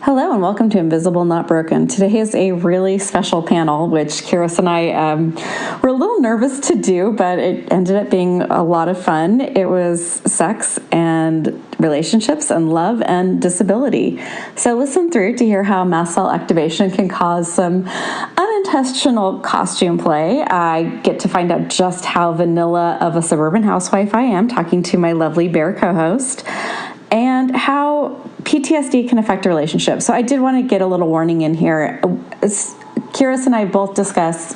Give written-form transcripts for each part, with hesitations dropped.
Hello and welcome to Invisible Not Broken. Today is a really special panel, which Kiris and I were a little nervous to do, but it ended up being a lot of fun. It was sex and relationships and love and disability. So listen through to hear how mast cell activation can cause some unintentional costume play. I get to find out just how vanilla of a suburban housewife I am, talking to my lovely bear co-host, and how PTSD can affect a relationship. So I did want to get a little warning in here. Kiris and I both discussed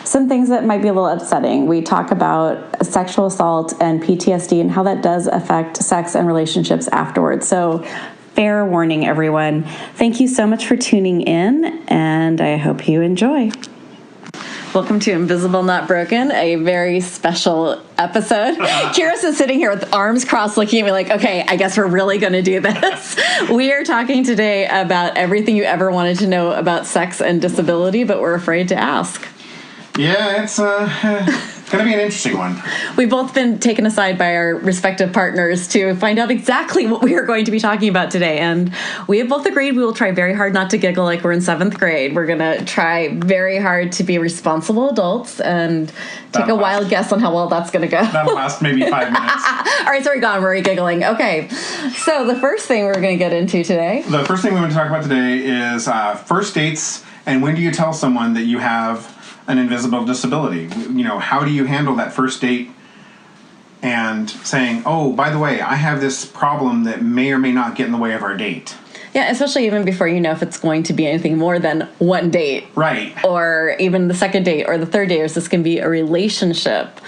some things that might be a little upsetting. We talk about sexual assault and PTSD and how that does affect sex and relationships afterwards. So fair warning, everyone. Thank you so much for tuning in, and I hope you enjoy. Welcome to Invisible Not Broken, a very special episode. Kiris is sitting here with arms crossed looking at me like, okay, I guess we're really going to do this. We are talking today about everything you ever wanted to know about sex and disability, but we're afraid to ask. Yeah, it's going to be an interesting one. We've both been taken aside by our respective partners to find out exactly what we are going to be talking about today. And we have both agreed we will try very hard not to giggle like we're in 7th grade. We're going to try very hard to be responsible adults and take a wild guess on how well that's going to go. That'll last maybe 5 minutes. All right, sorry, gone. We're giggling. Okay. So the first thing we're going to get into today. The first thing we want to talk about today is first dates, and when do you tell someone that you have an invisible disability? You know, how do you handle that first date and saying, oh, by the way, I have this problem that may or may not get in the way of our date? Yeah, especially even before you know if it's going to be anything more than one date. Right. Or even the second date or the third date, or this can be a relationship.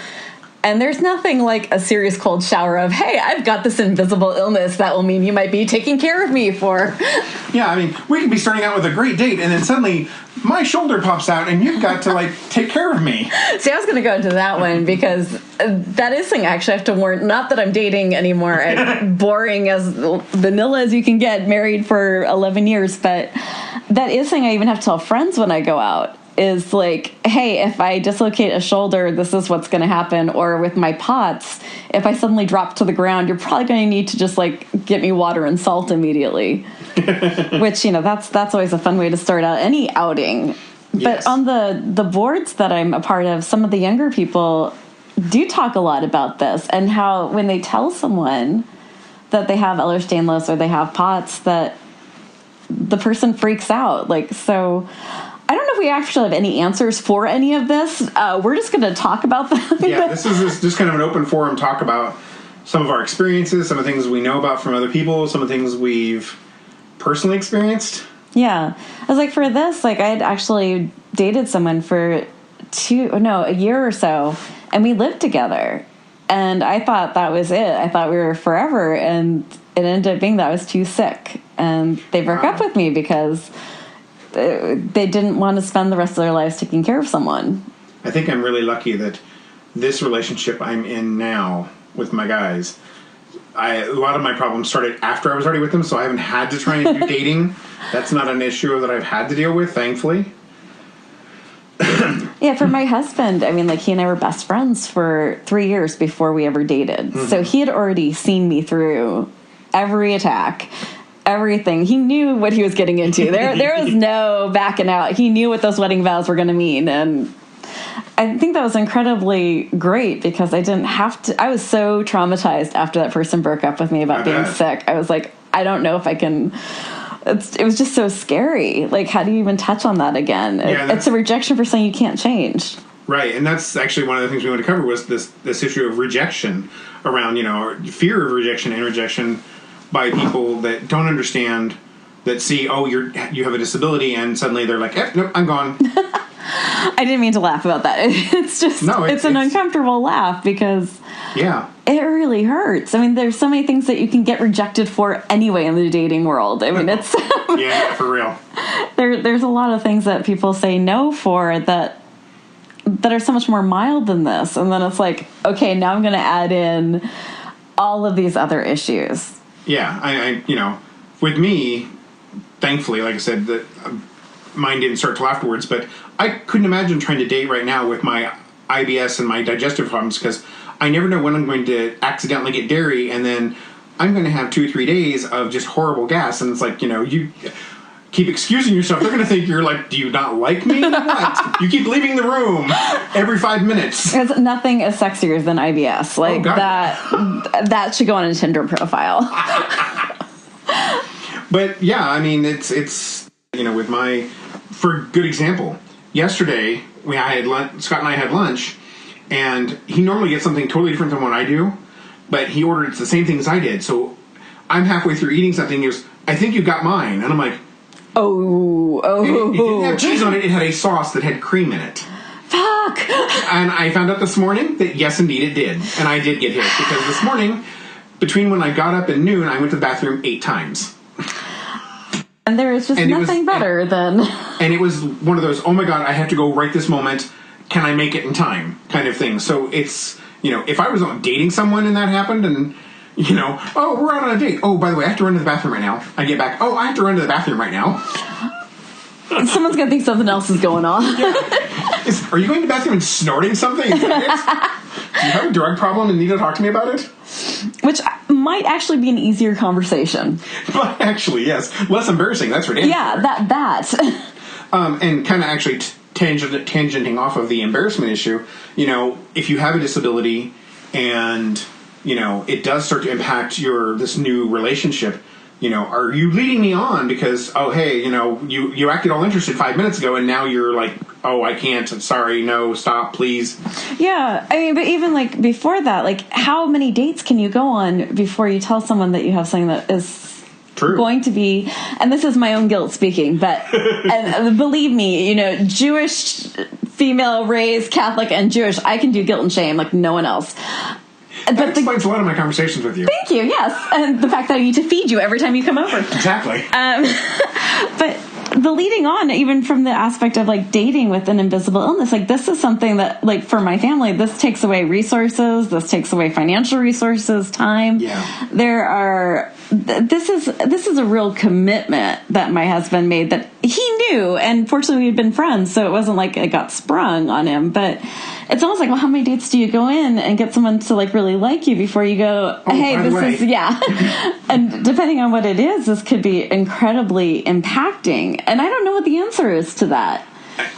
And there's nothing like a serious cold shower of, hey, I've got this invisible illness that will mean you might be taking care of me for... Yeah, I mean, we could be starting out with a great date, and then suddenly my shoulder pops out, and you've got to, take care of me. See, I was going to go into that one, because that is something I actually have to warn. Not that I'm dating anymore, and boring as vanilla as you can get, married for 11 years, but that is something I even have to tell friends when I go out. Is like, hey, if I dislocate a shoulder, this is what's going to happen. Or with my POTS, if I suddenly drop to the ground, you're probably going to need to just get me water and salt immediately. Which, that's always a fun way to start out any outing. Yes. But on the boards that I'm a part of, some of the younger people do talk a lot about this, and how when they tell someone that they have Ehlers-Danlos or they have POTS, that the person freaks out. So I don't know if we actually have any answers for any of this. We're just going to talk about them. Yeah, this is just kind of an open forum talk about some of our experiences, some of the things we know about from other people, some of the things we've personally experienced. Yeah. I was for this, I had actually dated someone for a year or so, and we lived together. And I thought that was it. I thought we were forever, and it ended up being that I was too sick. And they broke up with me because they didn't want to spend the rest of their lives taking care of someone. I think I'm really lucky that this relationship I'm in now with my guys, a lot of my problems started after I was already with them, so I haven't had to try and do dating. That's not an issue that I've had to deal with, thankfully. Yeah, for my husband, he and I were best friends for 3 years before we ever dated. Mm-hmm. So he had already seen me through every attack. Everything. He knew what he was getting into. There was no backing out. He knew what those wedding vows were going to mean. And I think that was incredibly great because I didn't have to. I was so traumatized after that person broke up with me about being sick. I was like, I don't know if I can. It was just so scary. How do you even touch on that again? It's a rejection for something you can't change. Right. And that's actually one of the things we want to cover was this issue of rejection around, fear of rejection and rejection by people that don't understand, that see, oh, you have a disability, and suddenly they're like, nope, I'm gone. I didn't mean to laugh about that. It's just, it's an uncomfortable laugh because it really hurts. There's so many things that you can get rejected for anyway in the dating world. It's... yeah, for real. There's a lot of things that people say no for that are so much more mild than this. And then it's like, okay, now I'm going to add in all of these other issues. Yeah, I with me, thankfully, like I said, that mine didn't start till afterwards, but I couldn't imagine trying to date right now with my IBS and my digestive problems because I never know when I'm going to accidentally get dairy, and then I'm going to have 2 or 3 days of just horrible gas, and it's keep excusing yourself, they're going to think you're like, do you not like me? What? You keep leaving the room every 5 minutes. Because nothing is sexier than IBS. Like, that should go on a Tinder profile. But, yeah, I mean, it's with for a good example, yesterday, Scott and I had lunch, and he normally gets something totally different than what I do, but he ordered the same thing as I did. So I'm halfway through eating something, he goes, I think you got mine. And I'm like, oh. It didn't have cheese on it, it had a sauce that had cream in it. Fuck! And I found out this morning that yes, indeed, it did. And I did get hit, because this morning, between when I got up and noon, I went to the bathroom 8 times. And there is just nothing better than... And it was one of those, oh my God, I have to go right this moment. Can I make it in time? Kind of thing. So it's, if I was dating someone and that happened and, oh, we're out on a date. Oh, by the way, I have to run to the bathroom right now. I get back. Oh, I have to run to the bathroom right now. Someone's going to think something else is going on. Yeah. Are you going to the bathroom and snorting something? Is that it? Do you have a drug problem and need to talk to me about it? Which might actually be an easier conversation. But actually, yes. Less embarrassing, that's for damn Yeah, that. And kind of actually tangenting off of the embarrassment issue, if you have a disability and, it does start to impact this new relationship, are you leading me on because, oh, hey, you acted all interested 5 minutes ago and now you're like, oh, I can't, sorry, no, stop, please. Yeah, I mean, but even like before that, like how many dates can you go on before you tell someone that you have something that is true going to be, and this is my own guilt speaking, but and believe me, Jewish, female, raised, Catholic, and Jewish, I can do guilt and shame like no one else. That explains a lot of my conversations with you. Thank you, yes. And the fact that I need to feed you every time you come over. Exactly. But the leading on, even from the aspect of like dating with an invisible illness, like this is something that, like for my family, this takes away resources, this takes away financial resources, time. Yeah. This is a real commitment that my husband made that he knew, and fortunately we had been friends, so it wasn't like it got sprung on him, but it's almost like, well, how many dates do you go in and get someone to like really like you before you go, hey, this is, yeah. And depending on what it is, this could be incredibly impacting. And I don't know what the answer is to that.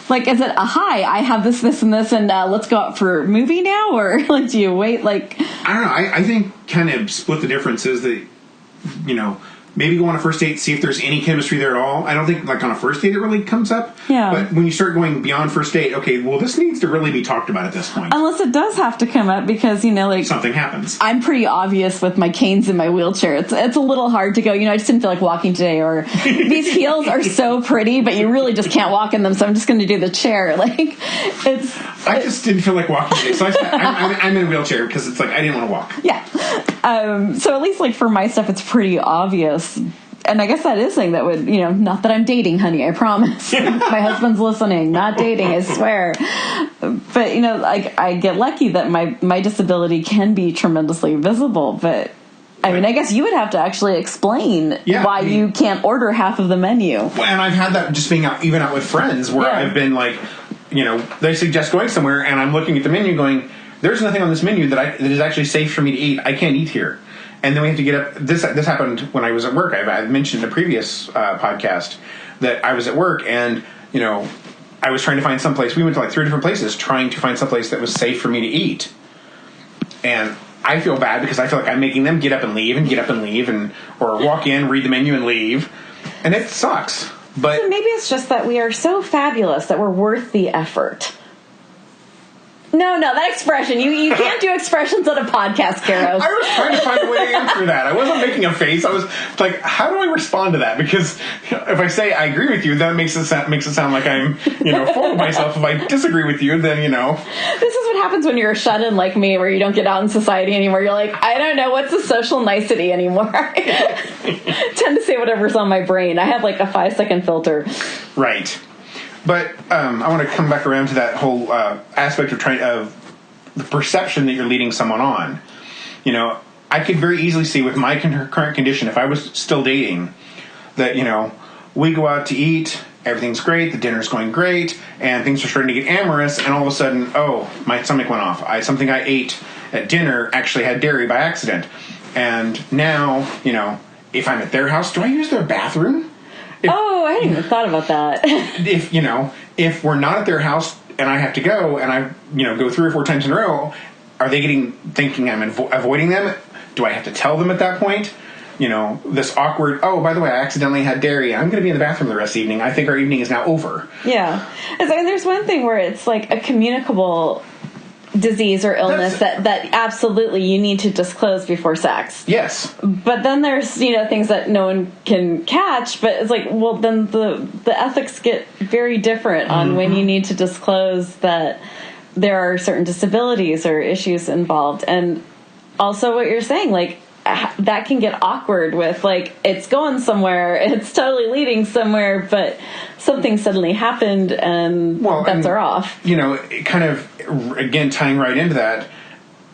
Like, is it hi, I have this, and this, and let's go out for a movie now? Or like, do you wait? Like, I don't know. I think kind of split the difference is that, maybe go on a first date, see if there's any chemistry there at all. I don't think, like, on a first date it really comes up. Yeah. But when you start going beyond first date, okay, well, this needs to really be talked about at this point. Unless it does have to come up because, like... something happens. I'm pretty obvious with my canes and my wheelchair. It's a little hard to go, I just didn't feel like walking today, or these heels are so pretty, but you really just can't walk in them, so I'm just going to do the chair. Like, I just didn't feel like walking today, so I'm in a wheelchair because it's like, I didn't want to walk. Yeah. So at least, like, for my stuff, it's pretty obvious. And I guess that is something that would, not that I'm dating, honey, I promise. My husband's listening, not dating, I swear. But, like, I get lucky that my disability can be tremendously visible. But, I mean, I guess you would have to actually explain why you can't order half of the menu. Well, and I've had that just being out with friends where I've been like, they suggest going somewhere and I'm looking at the menu going, there's nothing on this menu that is actually safe for me to eat. I can't eat here. And then we have to get up. This happened when I was at work. I've mentioned in a previous podcast that I was at work and, I was trying to find someplace. We went to like 3 different places trying to find someplace that was safe for me to eat. And I feel bad because I feel like I'm making them get up and leave or walk in, read the menu and leave. And it sucks. But so maybe it's just that we are so fabulous that we're worth the effort. No, that expression. You can't do expressions on a podcast, Karos. I was trying to find a way to answer that. I wasn't making a face. I was like, how do I respond to that? Because if I say I agree with you, that makes it sound like I'm, full of myself. If I disagree with you, then, This is what happens when you're a shut-in like me, where you don't get out in society anymore. You're like, I don't know, what's a social nicety anymore? I tend to say whatever's on my brain. I have like a 5-second filter. Right. But I want to come back around to that whole aspect of the perception that you're leading someone on. I could very easily see with my current condition, if I was still dating, that, we go out to eat, everything's great, the dinner's going great, and things are starting to get amorous, and all of a sudden, oh, my stomach went off. Something I ate at dinner actually had dairy by accident. And now, if I'm at their house, do I use their bathroom? I hadn't even thought about that. If we're not at their house and I have to go and I, go 3 or 4 times in a row, are they thinking I'm avoiding them? Do I have to tell them at that point? This awkward, oh, by the way, I accidentally had dairy. I'm going to be in the bathroom the rest of the evening. I think our evening is now over. Yeah. There's one thing where it's like a communicable disease or illness that absolutely you need to disclose before sex. Yes. But then there's, things that no one can catch, but it's like, well, then the ethics get very different on when you need to disclose that there are certain disabilities or issues involved. And also what you're saying, like, that can get awkward with, like, it's going somewhere, it's totally leading somewhere, but something suddenly happened and bets are off. It kind of, again, tying right into that,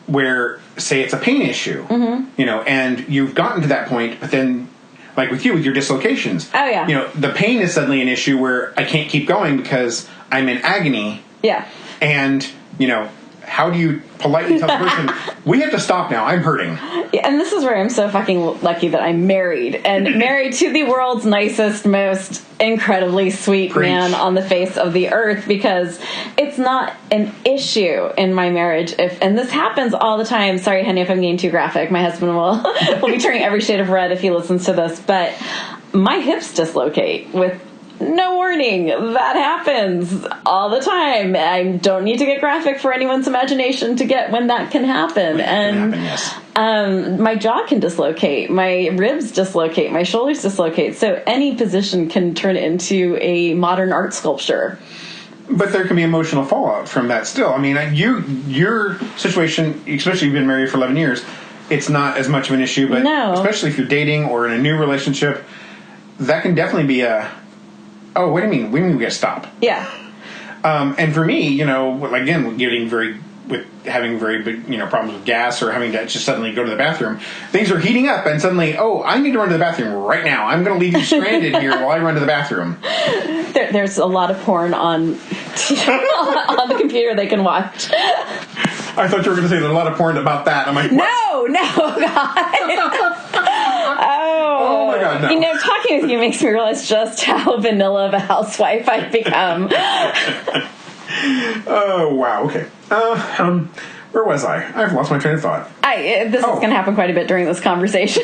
where, say it's a pain issue, and you've gotten to that point, but then, like with you, with your dislocations. Oh, yeah. The pain is suddenly an issue where I can't keep going because I'm in agony. Yeah. And, how do you politely tell the person, we have to stop now, I'm hurting? Yeah, and this is where I'm so fucking lucky that I'm married. And married to the world's nicest, most incredibly sweet man on the face of the earth, because it's not an issue in my marriage. And this happens all the time. Sorry, honey, if I'm getting too graphic. My husband will be turning every shade of red if he listens to this. But my hips dislocate with no warning. That happens all the time. I don't need to get graphic for anyone's imagination to get when that can happen. My jaw can dislocate, my ribs dislocate, my shoulders dislocate. So any position can turn into a modern art sculpture. But there can be emotional fallout from that still. I mean, your situation, especially you've been married for 11 years, it's not as much of an issue, but especially if you're dating or in a new relationship, that can definitely be oh, what do you mean? We gotta stop. Yeah. And for me, again, having very big, problems with gas or having to just suddenly go to the bathroom, things are heating up and suddenly, I need to run to the bathroom right now. I'm going to leave you stranded here while I run to the bathroom. There's a lot of porn on on the computer they can watch. I thought you were going to say there's a lot of porn about that. I'm like, what? No, God. Oh my God, no. Talking with you makes me realize just how vanilla of a housewife I've become. Oh, wow, okay. Where was I? I've lost my train of thought. This is going to happen quite a bit during this conversation.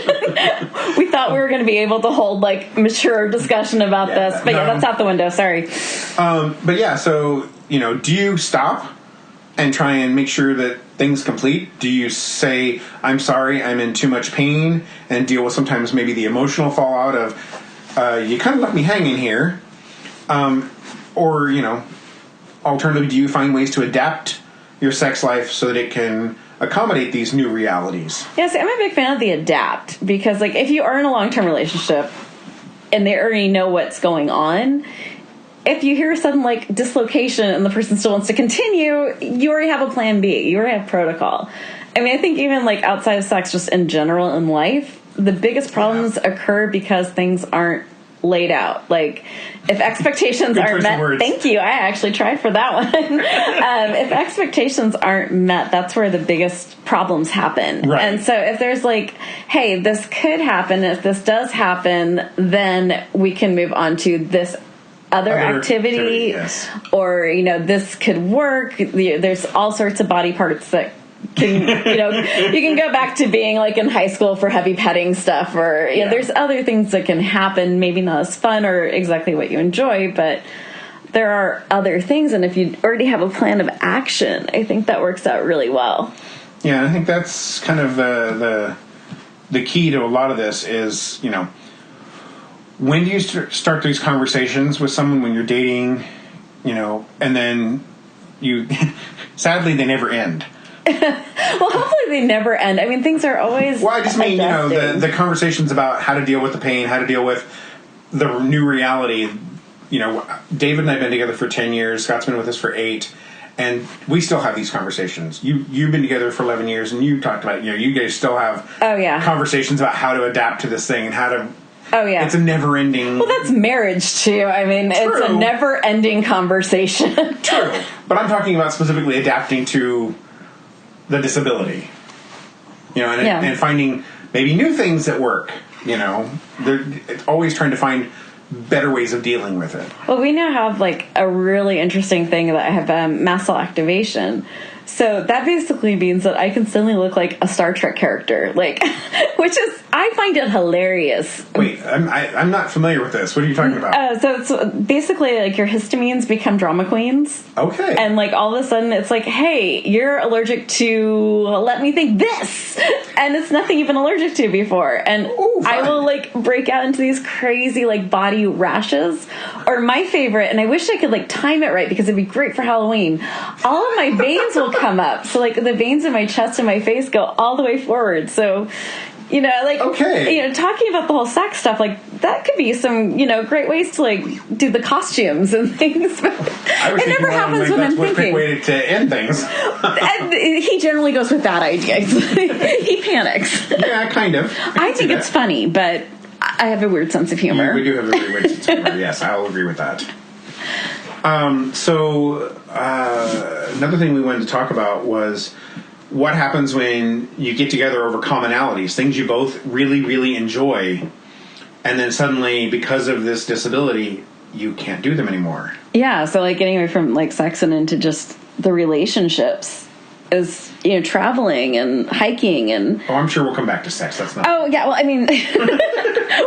We thought we were going to be able to hold, mature discussion about this, but that's out the window, sorry. But yeah, so, do you stop and try and make sure that things complete? Do you say, I'm sorry, I'm in too much pain, and deal with sometimes maybe the emotional fallout of, you kind of left me hanging here? Or, alternatively, do you find ways to adapt your sex life so that it can accommodate these new realities? Yes, I'm a big fan of the adapt, because, if you are in a long-term relationship and they already know what's going on, if you hear a sudden dislocation and the person still wants to continue, you already have a plan B. You already have protocol. I mean, I think even outside of sex, just in general in life, the biggest problems occur because things aren't laid out. If expectations aren't met, thank you. I actually tried for that one. If expectations aren't met, that's where the biggest problems happen. Right. And so if there's hey, this could happen. If this does happen, then we can move on to this other activity, yes. Or this could work. There's all sorts of body parts that can you can go back to being in high school for heavy petting stuff, or there's other things that can happen, maybe not as fun or exactly what you enjoy, but there are other things. And if you already have a plan of action, I think that works out really well. Yeah, I think that's kind of the key to a lot of this is when do you start these conversations with someone when you're dating, and then you, sadly, they never end. Well, hopefully they never end. I mean, things are always. Well, I just mean, the conversations about how to deal with the pain, how to deal with the new reality. David and I have been together for 10 years. Scott's been with us for 8. And we still have these conversations. You've been together for 11 years, and you talked about, you guys still have conversations about how to adapt to this thing and how to. Oh, yeah. It's a never-ending... Well, that's marriage, too. I mean, True. It's a never-ending conversation. True. But I'm talking about specifically adapting to the disability. And finding maybe new things that work. They're always trying to find better ways of dealing with it. Well, we now have like a really interesting thing that I have mast cell activation. So that basically means that I can suddenly look like a Star Trek character, like, which is, I find it hilarious. Wait, I'm not familiar with this. What are you talking about? So it's basically like your histamines become drama queens. Okay. And like all of a sudden it's like, hey, you're allergic to, let me think, this. And it's nothing you've been allergic to before. And I will like break out into these crazy like body rashes. Or my favorite, and I wish I could like time it right because it'd be great for Halloween. All of my veins will come up. So like the veins in my chest and my face go all the way forward. So, you know, like, you know, talking about the whole sex stuff, like that could be some, you know, great ways to like do the costumes and things. But it never happens when I'm thinking. That's a quick way to end things. And he generally goes with bad ideas. He panics. Yeah, kind of. I think it's funny, but I have a weird sense of humor. We do have a very weird sense of humor. Yes, I'll agree with that. Another thing we wanted to talk about was what happens when you get together over commonalities, things you both really, really enjoy, and then suddenly, because of this disability, you can't do them anymore. Yeah, so like getting away from like sex and into just the relationships is, you know, traveling and hiking and... Oh, I'm sure we'll come back to sex. That's not... Oh, yeah, well, I mean...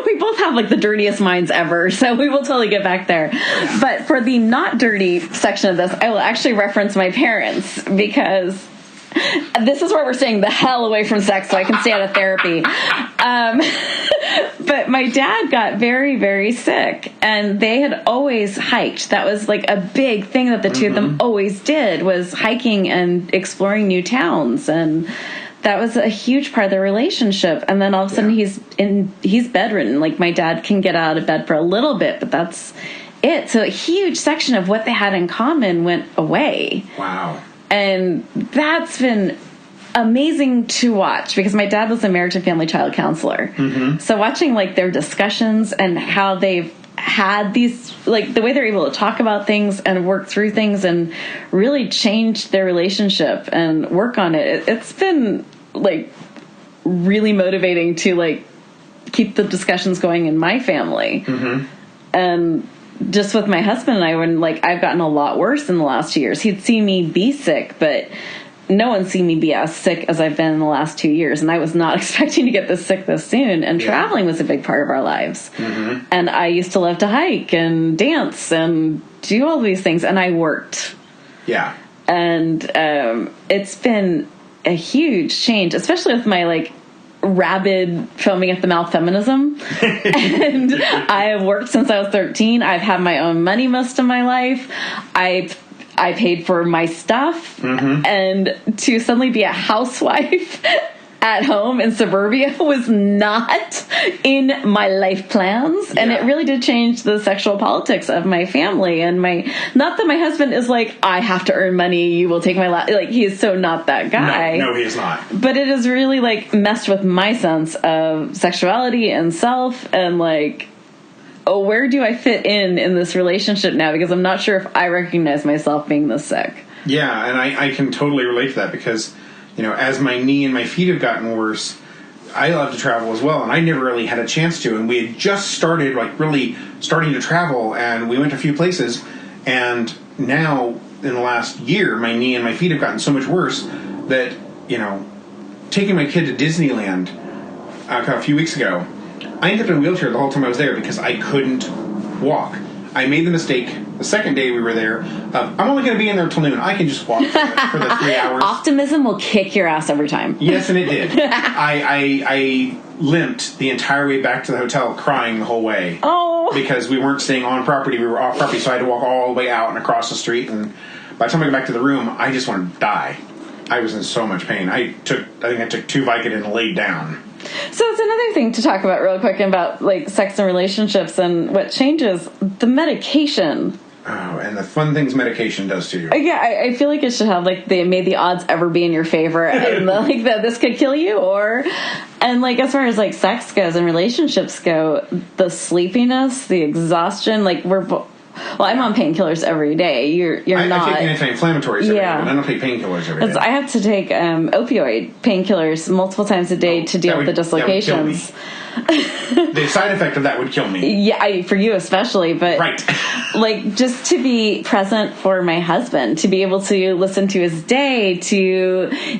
we both have like the dirtiest minds ever, so we will totally get back there. But for the not dirty section of this, I will actually reference my parents because this is where we're staying the hell away from sex so I can stay out of therapy. But my dad got very, very sick, and they had always hiked. That was like a big thing that the two of them always did, was hiking and exploring new towns, and that was a huge part of their relationship. And then all of a sudden he's bedridden. Like my dad can get out of bed for a little bit, but that's it. So a huge section of what they had in common went away. Wow. And that's been amazing to watch because my dad was a marriage and family child counselor. So watching like their discussions and how they've had these, like the way they're able to talk about things and work through things and really change their relationship and work on it. It's been like really motivating to like keep the discussions going in my family. And just with my husband and I, when like I've gotten a lot worse in the last 2 years. He'd seen me be sick, but no one's seen me be as sick as I've been in the last 2 years. And I was not expecting to get this sick this soon. And traveling was a big part of our lives. And I used to love to hike and dance and do all these things. And I worked. Yeah. And it's been a huge change, especially with my like rabid foaming at the mouth feminism. And I have worked since I was 13. I've had my own money most of my life. I paid for my stuff, and to suddenly be a housewife at home in suburbia was not in my life plans. And it really did change the sexual politics of my family. And not that my husband is like, I have to earn money, you will take my like he is so not that guy. No, he is not. But it has really like messed with my sense of sexuality and self and like, oh, where do I fit in this relationship now? Because I'm not sure if I recognize myself being this sick. Yeah, and I can totally relate to that because, you know, as my knee and my feet have gotten worse, I love to travel as well, and I never really had a chance to. And we had just started, like, really starting to travel, and we went to a few places. And now, in the last year, my knee and my feet have gotten so much worse that, you know, taking my kid to Disneyland a few weeks ago, I ended up in a wheelchair the whole time I was there because I couldn't walk. I made the mistake the second day we were there of, I'm only going to be in there until noon. I can just walk for the 3 hours. Optimism will kick your ass every time. Yes, and it did. I limped the entire way back to the hotel crying the whole way. Oh. Because we weren't staying on property. We were off property, so I had to walk all the way out and across the street. And by the time I got back to the room, I just wanted to die. I was in so much pain. I think I took 2 Vicodin and laid down. So it's another thing to talk about real quick about like sex and relationships and what changes the medication. Oh, and the fun things medication does to you. Yeah, I feel like it should have like may the odds ever be in your favor, and like that this could kill you, and like as far as like sex goes and relationships go, the sleepiness, the exhaustion, like Well, I'm on painkillers every day. You're not. I take anti-inflammatories every day, but I don't take painkillers every day. I have to take opioid painkillers multiple times a day to deal with the dislocations. The side effect of that would kill me. Yeah, for you especially, but right. Like, just to be present for my husband, to be able to listen to his day, to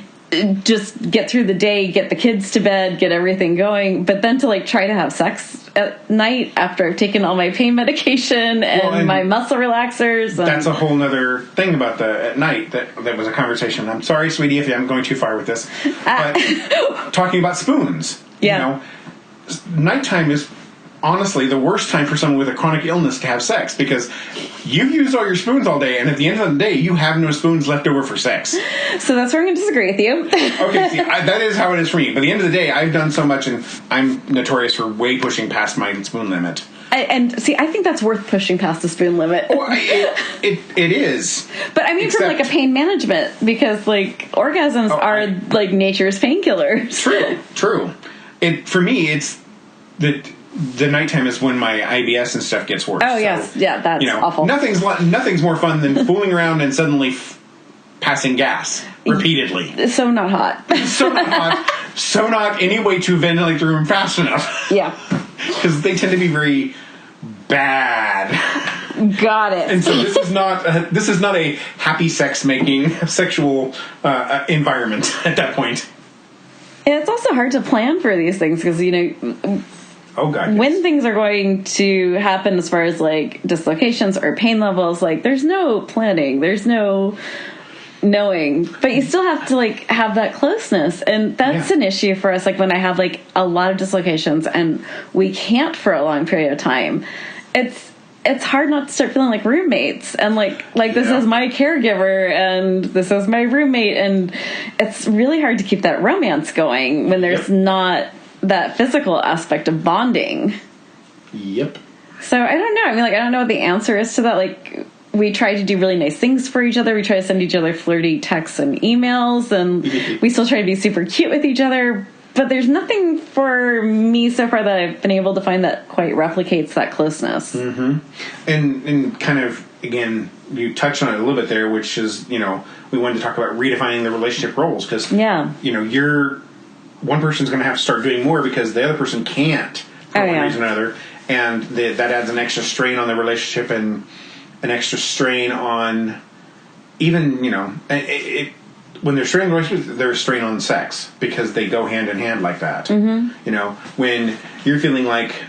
just get through the day, get the kids to bed, get everything going, but then to like try to have sex at night after I've taken all my pain medication and my muscle relaxers. That's a whole nother thing about the at night that was a conversation. I'm sorry, sweetie, if I'm going too far with this, but talking about spoons. Yeah. You know, nighttime is honestly the worst time for someone with a chronic illness to have sex, because you've used all your spoons all day, and at the end of the day, you have no spoons left over for sex. So that's where I'm going to disagree with you. Okay, see, that is how it is for me. But at the end of the day, I've done so much, and I'm notorious for way pushing past my spoon limit. And see, I think that's worth pushing past the spoon limit. Well, it is. But I mean, from like a pain management, because like orgasms are like nature's painkillers. True. For me, it's that the nighttime is when my IBS and stuff gets worse. Oh, yes. Yeah, that's awful. Nothing's more fun than fooling around and suddenly passing gas repeatedly. So not hot. So not hot. So not any way to ventilate the room fast enough. Yeah. Because they tend to be very bad. Got it. And so this is not a happy sexual environment at that point. And it's also hard to plan for these things because, oh God, yes. When things are going to happen as far as like dislocations or pain levels, like there's no planning, there's no knowing, but you still have to like have that closeness. And that's an issue for us. Like when I have like a lot of dislocations and we can't for a long period of time, it's hard not to start feeling like roommates and like this is my caregiver and this is my roommate, and it's really hard to keep that romance going when there's not that physical aspect of bonding. Yep. So I don't know. I mean, like, I don't know what the answer is to that. Like, we try to do really nice things for each other. We try to send each other flirty texts and emails, and we still try to be super cute with each other. But there's nothing for me so far that I've been able to find that quite replicates that closeness. Mm-hmm. And kind of, again, you touched on it a little bit there, which is, we wanted to talk about redefining the relationship roles. Because, one person's going to have to start doing more because the other person can't for one reason or another. And that adds an extra strain on the relationship and an extra strain on even, when they're strained relationships, they're a strain on sex because they go hand in hand like that. Mm-hmm. When you're feeling like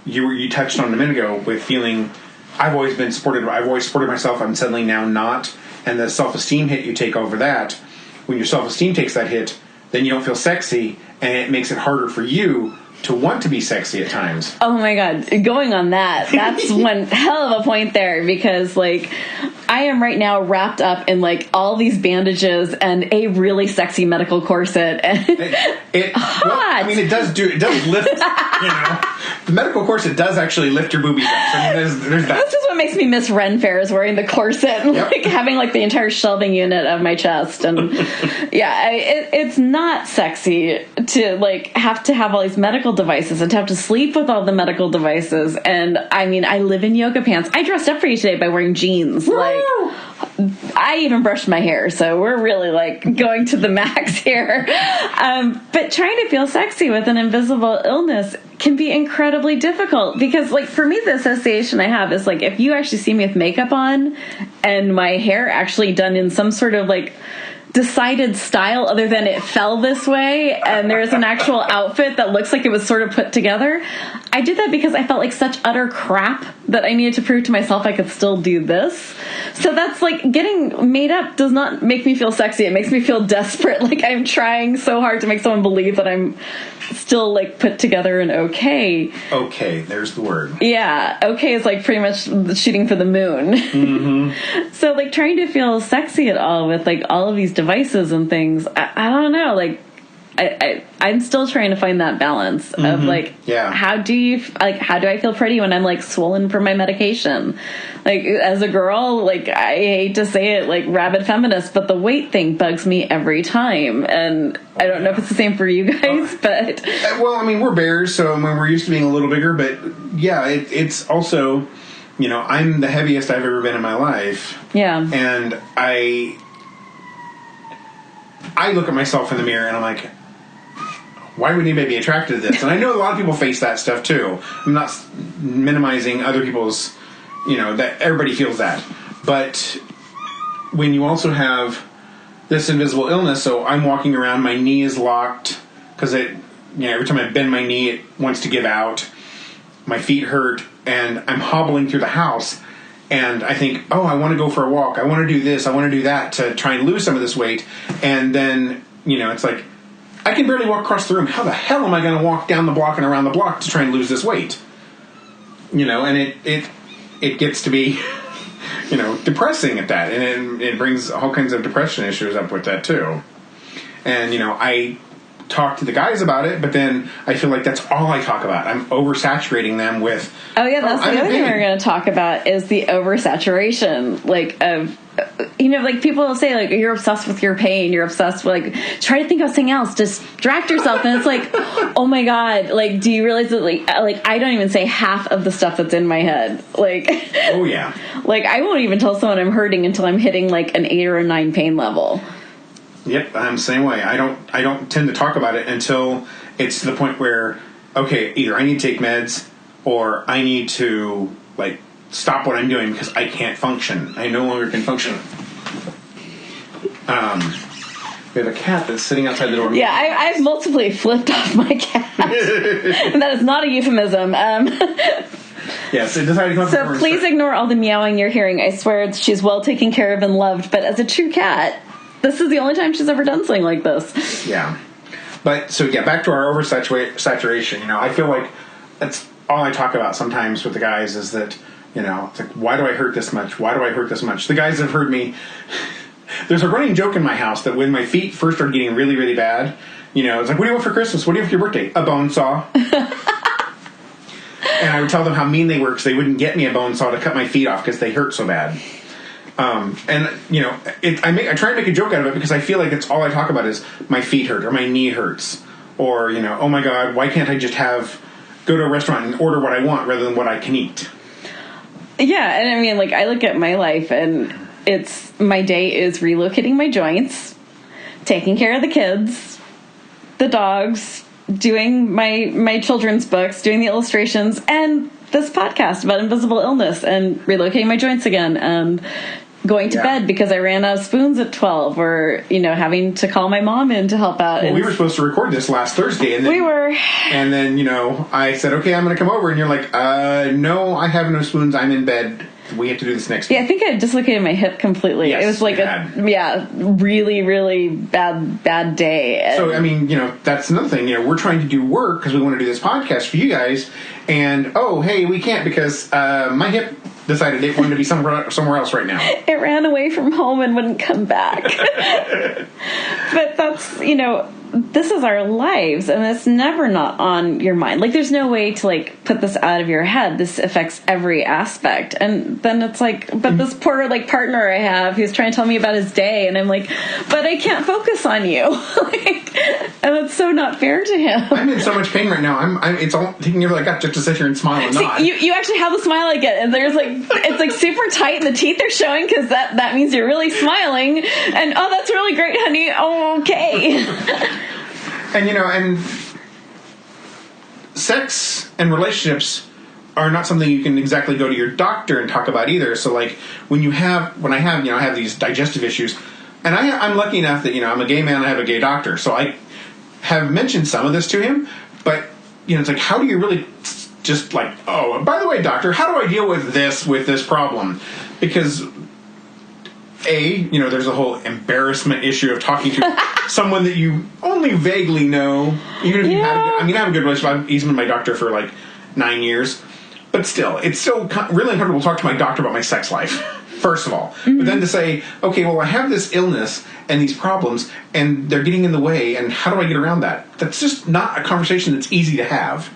you touched on a minute ago with feeling, I've always supported myself, I'm suddenly now not, and the self-esteem hit you take over that. When your self-esteem takes that hit, then you don't feel sexy, and it makes it harder for you to want to be sexy at times. Oh my God. Going on that's one hell of a point there, because like I am right now wrapped up in like all these bandages and a really sexy medical corset. And hot. Well, I mean, it does lift, the medical corset does actually lift your boobies up. I mean, there's that. That's just what makes me miss Ren Fairs, wearing the corset and like having like the entire shelving unit of my chest. And it's not sexy to like have to have all these medical devices and to have to sleep with all the medical devices. And I mean, I live in yoga pants. I dressed up for you today by wearing jeans. Woo! Like, I even brushed my hair, so we're really like going to the max here. But trying to feel sexy with an invisible illness can be incredibly difficult, because like for me, the association I have is like if you actually see me with makeup on and my hair actually done in some sort of like decided style other than it fell this way and there's an actual outfit that looks like it was sort of put together. I did that because I felt like such utter crap that I needed to prove to myself I could still do this. So that's like getting made up does not make me feel sexy. It makes me feel desperate. Like I'm trying so hard to make someone believe that I'm still like put together and okay. Okay, there's the word. Yeah, okay is like pretty much shooting for the moon. Mm-hmm. So like trying to feel sexy at all with like all of these devices and things, I don't know, like I'm still trying to find that balance of like how do I feel pretty when I'm like swollen from my medication? Like as a girl, like I hate to say it, like rabid feminist, but the weight thing bugs me every time, and I don't know if it's the same for you guys, but well, I mean, we're bears, so I mean, we're used to being a little bigger, but yeah, it's also I'm the heaviest I've ever been in my life. Yeah. And I look at myself in the mirror and I'm like, why would anybody be attracted to this? And I know a lot of people face that stuff too. I'm not minimizing other people's, that everybody feels that. But when you also have this invisible illness, so I'm walking around, my knee is locked because every time I bend my knee, it wants to give out. My feet hurt, and I'm hobbling through the house, and I think, oh, I want to go for a walk. I want to do this. I want to do that to try and lose some of this weight. And then, it's like, I can barely walk across the room. How the hell am I going to walk down the block and around the block to try and lose this weight? And it gets to be, depressing at that. And it brings all kinds of depression issues up with that, too. And, I talk to the guys about it, but then I feel like that's all I talk about. I'm oversaturating them with... Oh, yeah, that's the other thing we're going to talk about is the oversaturation, people will say, you're obsessed with your pain, you're obsessed with, try to think of something else, distract yourself, and it's like, oh my God, do you realize that, I don't even say half of the stuff that's in my head, Oh, yeah. I won't even tell someone I'm hurting until I'm hitting, an 8 or a 9 pain level. Yep, I'm the same way. I don't tend to talk about it until it's to the point where, okay, either I need to take meds or I need to, stop what I'm doing because I can't function. I no longer can function. We have a cat that's sitting outside the door. Yeah, I've multiply flipped off my cat. And that is not a euphemism. Yes, it decided to come up. So please ignore all the meowing you're hearing. I swear she's well taken care of and loved, but as a true cat... This is the only time she's ever done something like this. Yeah. But, back to our oversaturation. I feel like that's all I talk about sometimes with the guys is that, it's like, why do I hurt this much? Why do I hurt this much? The guys have heard me. There's a running joke in my house that when my feet first started getting really, really bad, it's like, what do you want for Christmas? What do you want for your birthday? A bone saw. And I would tell them how mean they were because they wouldn't get me a bone saw to cut my feet off because they hurt so bad. I try and make a joke out of it because I feel like it's all I talk about is my feet hurt or my knee hurts or, oh my God, why can't I just go to a restaurant and order what I want rather than what I can eat? Yeah. And I look at my life and my day is relocating my joints, taking care of the kids, the dogs, doing my children's books, doing the illustrations, and this podcast about invisible illness and relocating my joints again and going to bed because I ran out of spoons at 12 or, having to call my mom in to help out. Well, we were supposed to record this last Thursday. And then, we were. And then, I said, okay, I'm going to come over. And you're like, no, I have no spoons. I'm in bed. We have to do this next week. Yeah, I think I dislocated my hip completely. Yes, it was really, really bad day. So, that's another thing. We're trying to do work because we want to do this podcast for you guys. And, oh, hey, we can't because my hip decided it wanted to be somewhere else right now. It ran away from home and wouldn't come back. But that's, this is our lives, and it's never not on your mind. There's no way to, put this out of your head. This affects every aspect. And then it's but this poor, partner I have who's trying to tell me about his day, and I'm like, but I can't focus on you. And it's so not fair to him. I'm in so much pain right now. It's all taking everything I got just to sit here and smile and nod. You actually have the smile I get, and there's, it's, super tight, and the teeth are showing, because that means you're really smiling, and, oh, that's really great, honey. Oh, okay. And, and sex and relationships are not something you can exactly go to your doctor and talk about either. So, when I have these digestive issues, and I'm lucky enough that, I'm a gay man, I have a gay doctor, so I have mentioned some of this to him, but, it's how do you really just oh, by the way, doctor, how do I deal with this problem? Because there's a whole embarrassment issue of talking to someone that you only vaguely know. Even if you have I have a good relationship. He's been my doctor for 9 years. But still, it's still really uncomfortable to talk to my doctor about my sex life, first of all. Mm-hmm. But then to say, okay, well, I have this illness and these problems, and they're getting in the way, and how do I get around that? That's just not a conversation that's easy to have.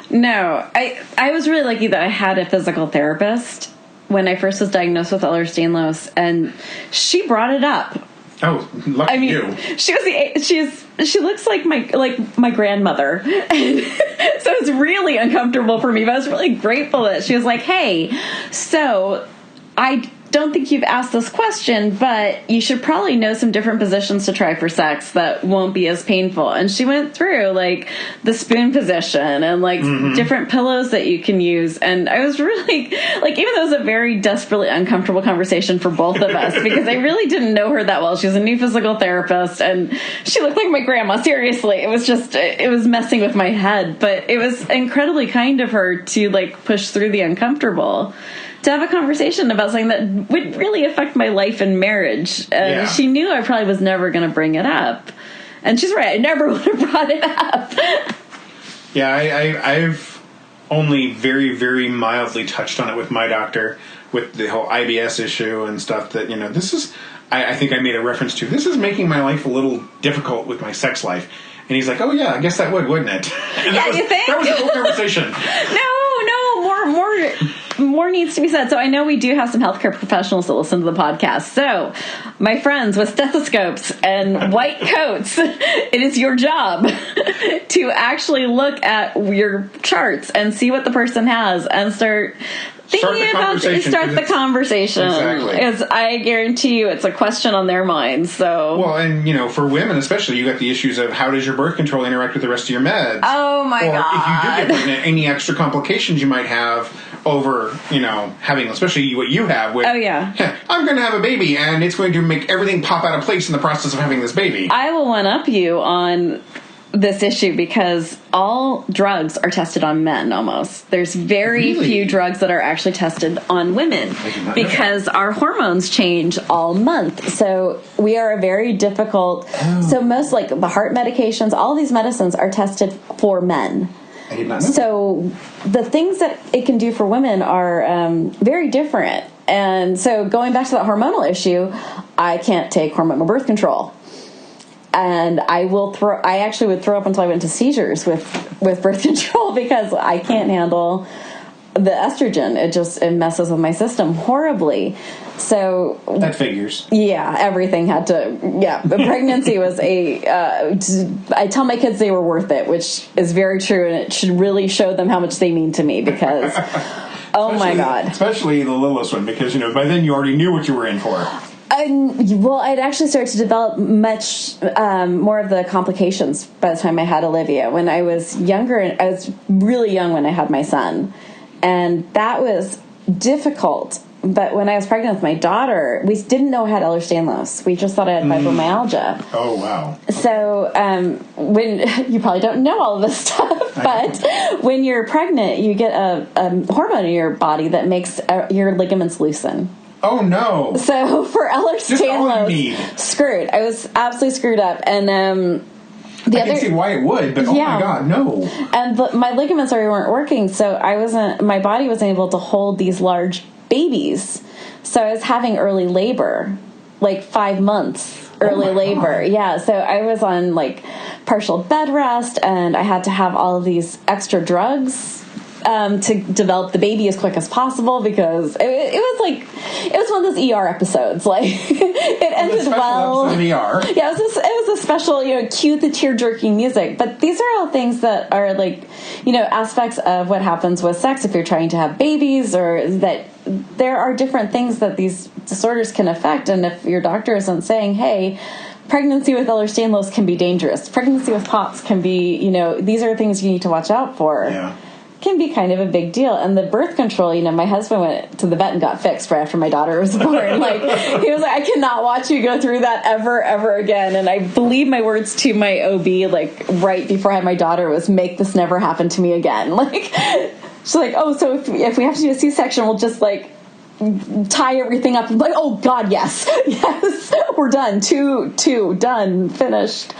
No. I was really lucky that I had a physical therapist when I first was diagnosed with Ehlers-Danlos, and she brought it up Oh, lucky you. She looks like my grandmother. So it's really uncomfortable for me, but I was really grateful that she was like, hey, so I don't think you've asked this question, but you should probably know some different positions to try for sex that won't be as painful. And she went through like the spoon position and like different pillows that you can use. And I was really like, even though it was a very desperately uncomfortable conversation for both of us, because I really didn't know her that well. She was a new physical therapist and she looked like my grandma. Seriously. It was messing with my head, but it was incredibly kind of her to like push through the uncomfortable, to have a conversation about something that would really affect my life and marriage. And she knew I probably was never going to bring it up. And she's right. I never would have brought it up. Yeah, I've only very, very mildly touched on it with my doctor, with the whole IBS issue and stuff that, this is, I think I made a reference to, this is making my life a little difficult with my sex life. And he's like, oh yeah, I guess that wouldn't it? And you think? That was the whole conversation. More needs to be said. So I know we do have some healthcare professionals that listen to the podcast. So my friends with stethoscopes and white coats, it is your job to actually look at your charts and see what the person has and start the conversation. Exactly. Because I guarantee you it's a question on their minds. So well, and for women especially, you got the issues of how does your birth control interact with the rest of your meds? Oh my God. Or if you do get pregnant, any extra complications you might have over, having, especially what you have with, I'm going to have a baby and it's going to make everything pop out of place in the process of having this baby. I will one-up you on this issue because all drugs are tested on men almost. There's very few drugs that are actually tested on women because our hormones change all month. So we are a very difficult... So most like the heart medications, all these medicines are tested for men. I did not know. So the things that it can do for women are very different. And so going back to that hormonal issue, I can't take hormonal birth control. And I actually would throw up until I went into seizures with birth control because I can't handle the estrogen. It messes with my system horribly. So that figures. Yeah, everything had to. Yeah, but pregnancy was I tell my kids they were worth it, which is very true, and it should really show them how much they mean to me because. Oh my God! Especially the littlest one, because by then you already knew what you were in for. Well, I'd actually started to develop much more of the complications by the time I had Olivia. When I was younger, I was really young when I had my son, and that was difficult. But when I was pregnant with my daughter, we didn't know I had Ehlers-Danlos. We just thought I had fibromyalgia. Oh, wow. So when you probably don't know all of this stuff, but when you're pregnant, you get a hormone in your body that makes your ligaments loosen. Oh, no. So for Ehlers-Danlos, screwed. I was absolutely screwed up. And I can see why it would, but oh my God, no. And my ligaments already weren't working, so my body wasn't able to hold these large babies. So I was having early labor, like 5 months early labor. God. Yeah, so I was on like partial bed rest, and I had to have all of these extra drugs to develop the baby as quick as possible because it was one of those ER episodes. Like it ended well. ER. Yeah, it was a special, cue the tear jerking music. But these are all things that are like, aspects of what happens with sex if you're trying to have babies, or that there are different things that these disorders can affect. And if your doctor isn't saying, hey, pregnancy with Ehlers-Danlos can be dangerous. Pregnancy with POTS can be, these are things you need to watch out for. Yeah. Can be kind of a big deal. And the birth control, my husband went to the vet and got fixed right after my daughter was born. Like, he was like, I cannot watch you go through that ever again. And I believe my words to my OB, like, right before I had my daughter was, make this never happen to me again. Like, she's like, oh, so if we have to do a C-section, we'll just, like, tie everything up. I'm like, oh, God, yes. Yes, we're done. Two, done, finished.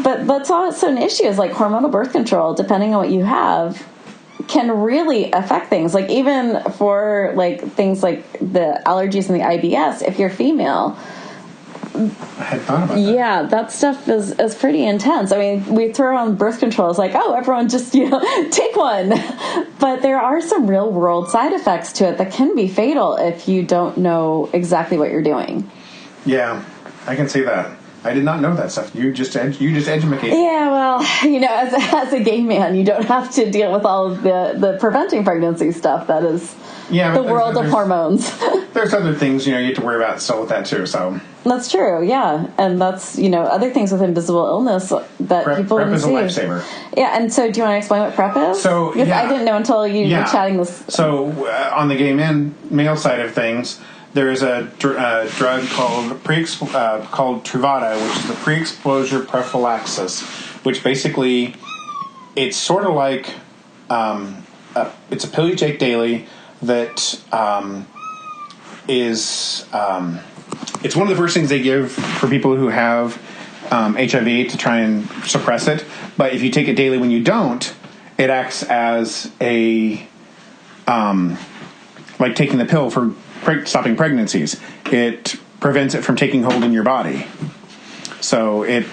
But that's also an issue is, like, hormonal birth control, depending on what you have, can really affect things. Like even for like things like the allergies and the IBS, if you're female, I had thought about that. Yeah, that stuff is pretty intense. I mean, we throw on birth control. It's like, oh, everyone just, take one. But there are some real world side effects to it that can be fatal if you don't know exactly what you're doing. Yeah. I can see that. I did not know that stuff. You just educated. Yeah, well, as a gay man, you don't have to deal with all of the preventing pregnancy stuff. That is the world of hormones. There's other things, you have to worry about still with that too, so. That's true, yeah. And that's, other things with invisible illness that people PrEP is a see. lifesaver. Yeah, and so do you want to explain what PrEP is? So, because I didn't know until you were chatting this. So, on the gay male side of things, there is a drug called Truvada, which is the pre-exposure prophylaxis, which basically, it's sort of like, it's a pill you take daily that is, it's one of the first things they give for people who have HIV to try and suppress it. But if you take it daily when you don't, it acts as a, like taking the pill for stopping pregnancies. It prevents it from taking hold in your body. So and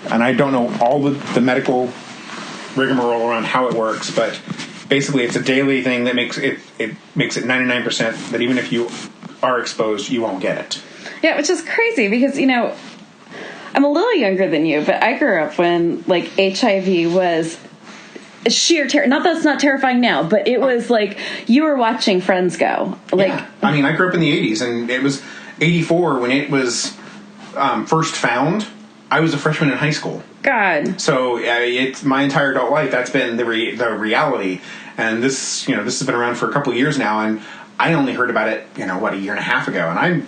I don't know all the medical rigmarole around how it works, but basically it's a daily thing that makes it 99% that even if you are exposed, you won't get it. Yeah, which is crazy because, I'm a little younger than you, but I grew up when, HIV was sheer terror. Not that it's not terrifying now, but it was like you were watching Friends go. Yeah. I mean, I grew up in the 80s, and it was 84 when it was first found. I was a freshman in high school. God. So it's my entire adult life. That's been the reality. And this has been around for a couple of years now, and I only heard about it, a year and a half ago, and I'm,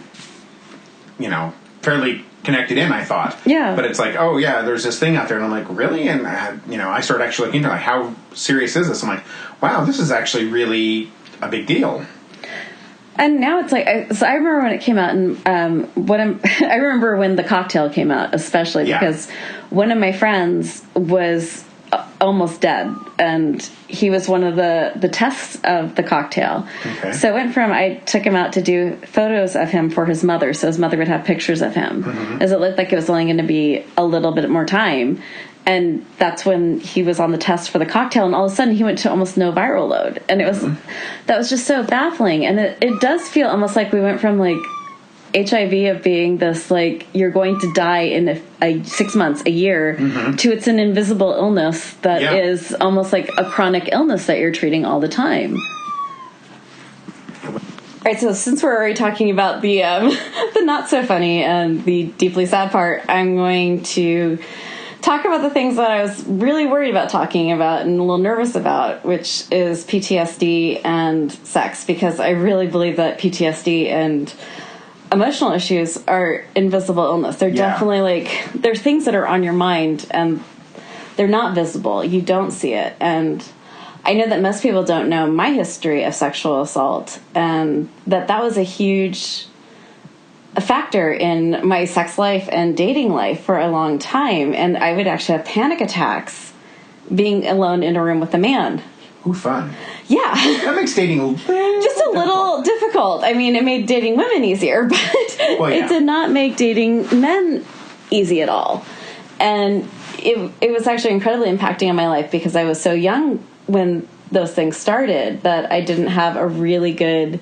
fairly connected in, I thought. Yeah. But it's like, oh, yeah, there's this thing out there, and I'm like, really? And, I started actually looking into, how serious is this? I'm like, wow, this is actually really a big deal. And now it's like, so I remember when it came out, and I remember when the cocktail came out, especially because one of my friends was almost dead, and he was one of the tests of the cocktail. Okay. So I took him out to do photos of him for his mother, so his mother would have pictures of him, as it looked like it was only going to be a little bit more time. And that's when he was on the test for the cocktail, and all of a sudden he went to almost no viral load. And that was just so baffling. And it does feel almost like we went from HIV of being this, you're going to die in 6 months, a year, to it's an invisible illness that is almost like a chronic illness that you're treating all the time. All right, so since we're already talking about the not so funny and the deeply sad part, I'm going to talk about the things that I was really worried about talking about and a little nervous about, which is PTSD and sex, because I really believe that PTSD and emotional issues are invisible illness. They're definitely they're things that are on your mind and they're not visible. You don't see it. And I know that most people don't know my history of sexual assault, and that was a huge factor in my sex life and dating life for a long time. And I would actually have panic attacks being alone in a room with a man. Ooh, fun. Yeah. That makes dating just a little difficult. I mean, it made dating women easier, but it did not make dating men easy at all. And it was actually incredibly impacting on my life because I was so young when those things started that I didn't have a really good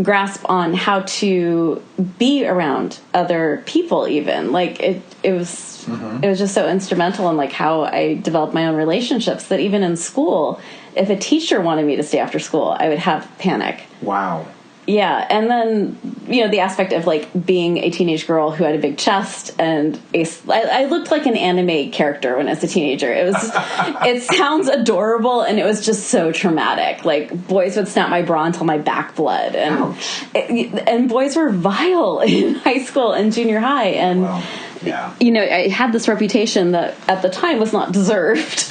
grasp on how to be around other people even. It was just so instrumental in how I developed my own relationships that even in school, if a teacher wanted me to stay after school, I would have panic. Wow. Yeah, and then, the aspect of, being a teenage girl who had a big chest, and I looked like an anime character when I was a teenager. It sounds adorable, and it was just so traumatic. Boys would snap my bra until my back bled, and boys were vile in high school and junior high, and, I had this reputation that at the time was not deserved.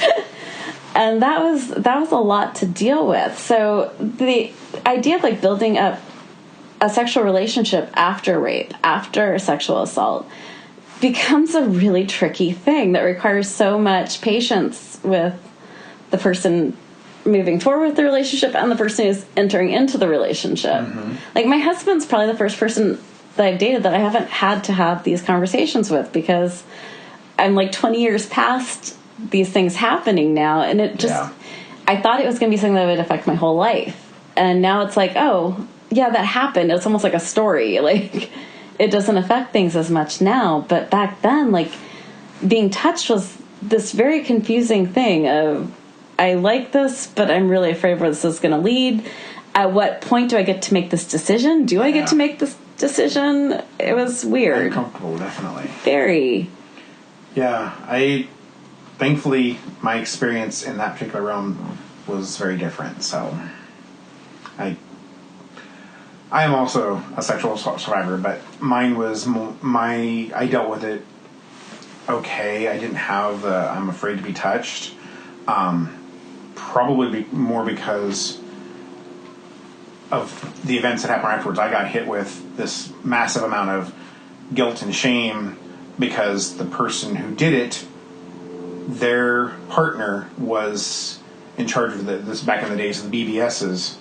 And that was a lot to deal with. So the idea of building up a sexual relationship after rape, after sexual assault, becomes a really tricky thing that requires so much patience with the person moving forward with the relationship and the person who's entering into the relationship. My husband's probably the first person that I've dated that I haven't had to have these conversations with, because I'm 20 years past these things happening now, and it just I thought it was going to be something that would affect my whole life, and now it's oh yeah, that happened. It's almost like a story. it doesn't affect things as much now. But back then, like, being touched was this very confusing thing of, I like this, but I'm really afraid where this is going to lead. At what point do I get to make this decision? Do I get to make this decision? It was weird. Uncomfortable, definitely. Very. Yeah, thankfully, my experience in that particular realm was very different. So, I am also a sexual assault survivor, but mine was I dealt with it okay. I didn't have the I'm afraid to be touched. Probably more because of the events that happened afterwards. I got hit with this massive amount of guilt and shame because the person who did it, their partner was in charge of this back in the days of the BBSs,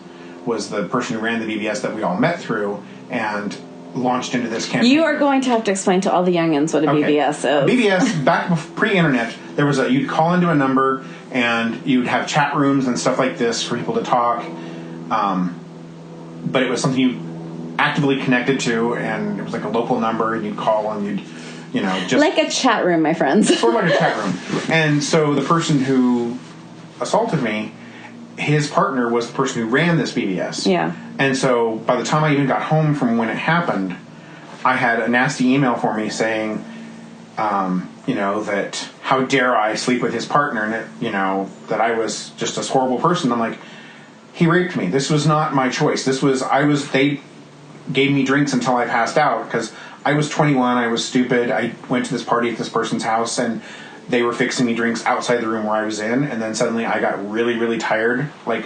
was the person who ran the BBS that we all met through and launched into this campaign. You are going to have to explain to all the youngins what a BBS is. BBS, back pre-internet, there was you'd call into a number and you'd have chat rooms and stuff like this for people to talk. But it was something you actively connected to, and it was like a local number, and you'd call and you'd, just... Like a chat room, my friends. Sort of like a chat room. And so the person who assaulted me, his partner was the person who ran this BBS. Yeah. And so by the time I even got home from when it happened, I had a nasty email for me saying, that how dare I sleep with his partner, and that I was just this horrible person. I'm like, he raped me. This was not my choice. They gave me drinks until I passed out because I was 21. I was stupid. I went to this party at this person's house and they were fixing me drinks outside the room where I was in. And then suddenly I got really, really tired, like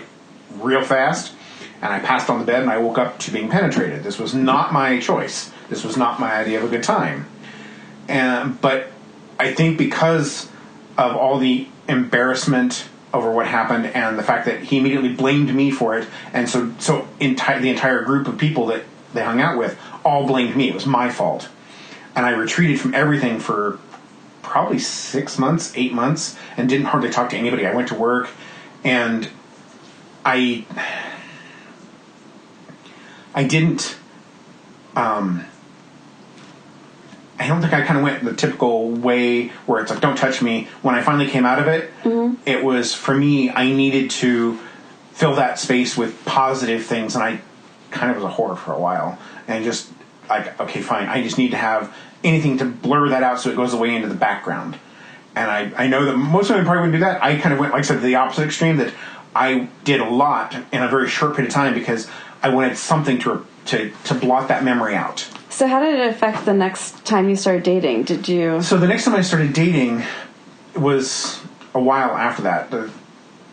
real fast. And I passed on the bed and I woke up to being penetrated. This was not my choice. This was not my idea of a good time. But I think because of all the embarrassment over what happened and the fact that he immediately blamed me for it, and so the entire group of people that they hung out with all blamed me. It was my fault. And I retreated from everything for probably 6 months, 8 months, and didn't hardly talk to anybody. I went to work, and I didn't... I don't think I kind of went the typical way where it's like, don't touch me. When I finally came out of it, It was, for me, I needed to fill that space with positive things, and I kind of was a whore for a while. And just, like, okay, fine, I just need to have anything to blur that out so it goes away into the background. And I know that most women probably wouldn't do that. I kind of went, like I said, to the opposite extreme, that I did a lot in a very short period of time because I wanted something to blot that memory out. So how did it affect the next time you started dating? Did you... So the next time I started dating was a while after that.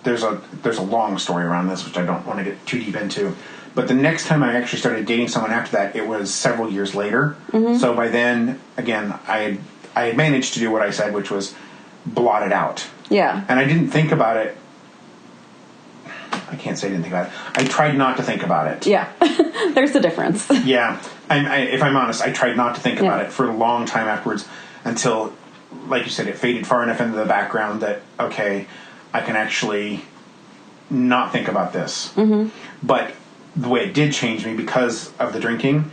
There's a long story around this, which I don't want to get too deep into. But the next time I actually started dating someone after that, it was several years later. So by then, again, I had managed to do what I said, which was blot it out. Yeah. And I didn't think about it. I can't say I didn't think about it. I tried not to think about it. Yeah. There's a difference. Yeah. If I'm honest, I tried not to think about it for a long time afterwards until, like you said, it faded far enough into the background that, okay, I can actually not think about this. But the way it did change me because of the drinking,